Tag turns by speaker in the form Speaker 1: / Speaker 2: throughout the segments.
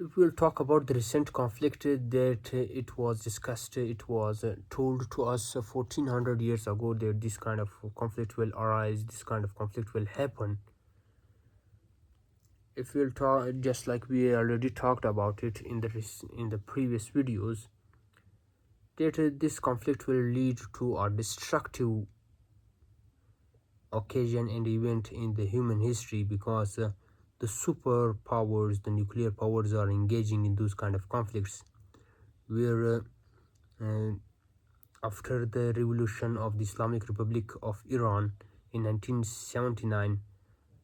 Speaker 1: If we'll talk about the recent conflict that it was discussed, it was told to us 1400 years ago that this kind of conflict will arise, this kind of conflict will happen. If we'll talk, just like we already talked about it in the previous videos, that this conflict will lead to a destructive occasion and event in the human history, because the superpowers, the nuclear powers, are engaging in those kind of conflicts, where after the revolution of the Islamic Republic of Iran in 1979,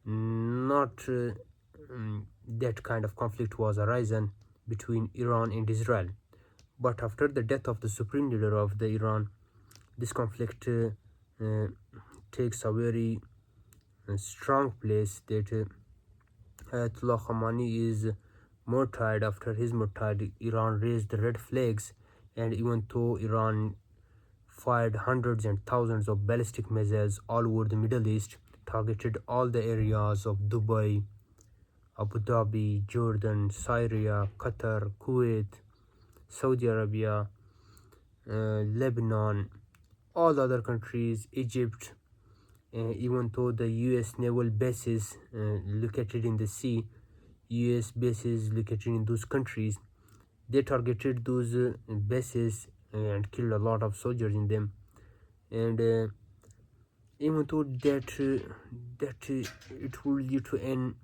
Speaker 1: not that kind of conflict was arisen between Iran and Israel. But after the death of the supreme leader of the Iran, this conflict uh, takes a very strong place, that Ayatollah Khamenei is murdered. After his murder, Iran raised the red flags, and even though Iran fired hundreds and thousands of ballistic missiles all over the Middle East, targeted all the areas of Dubai, Abu Dhabi, Jordan, Syria, Qatar, Kuwait, Saudi Arabia, Lebanon, all other countries, Egypt, even though the US naval bases located in the sea, US bases located in those countries, they targeted those bases and killed a lot of soldiers in them. And even though it will lead to an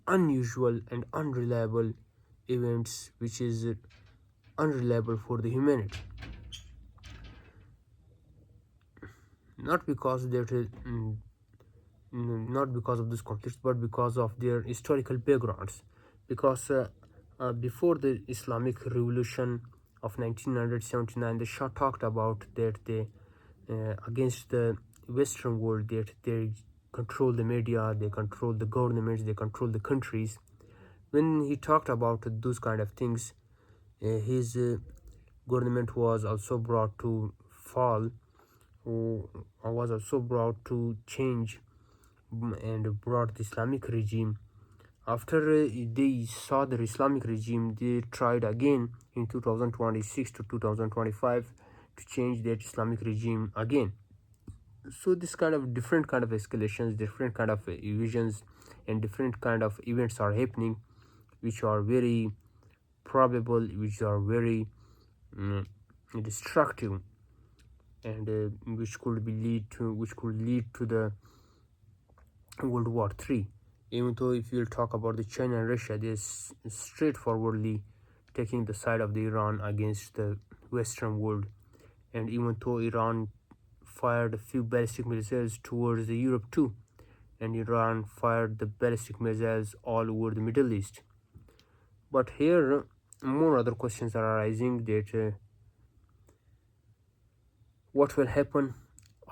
Speaker 1: unusual and unreliable events, which is unreliable for the humanity, not because not because of these conflicts, but because of their historical backgrounds. Because before the Islamic Revolution of 1979, the Shah talked about that they against the Western world, that they control the media, they control the governments, they control the countries. When he talked about those kind of things, his government was also brought to fall, was also brought to change, and brought the Islamic regime. After they saw the Islamic regime, they tried again in 2026 to 2025 to change that Islamic regime again. So this kind of different kind of escalations, different kind of evasions, and different kind of events are happening, which are very probable, which are very destructive, and which could lead to the World War III. Even though if you'll talk about the China and Russia, they're straightforwardly taking the side of the Iran against the Western world. And even though Iran fired a few ballistic missiles towards the Europe too, and Iran fired the ballistic missiles all over the Middle East. But here, more other questions are arising, that what will happen.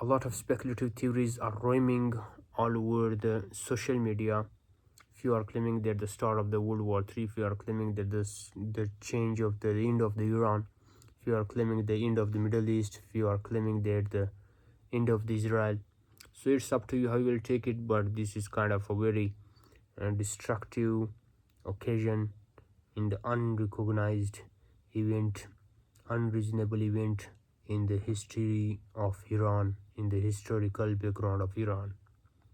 Speaker 1: A lot of speculative theories are roaming all over the social media. If you are claiming that the start of the World War III, if you are claiming that the change of the end of the Iran, if you are claiming the end of the Middle East, if you are claiming that the end of the Israel, so it's up to you how you will take it. But this is kind of a very destructive occasion in the unrecognized event, unreasonable event in the history of Iran, in the historical background of Iran.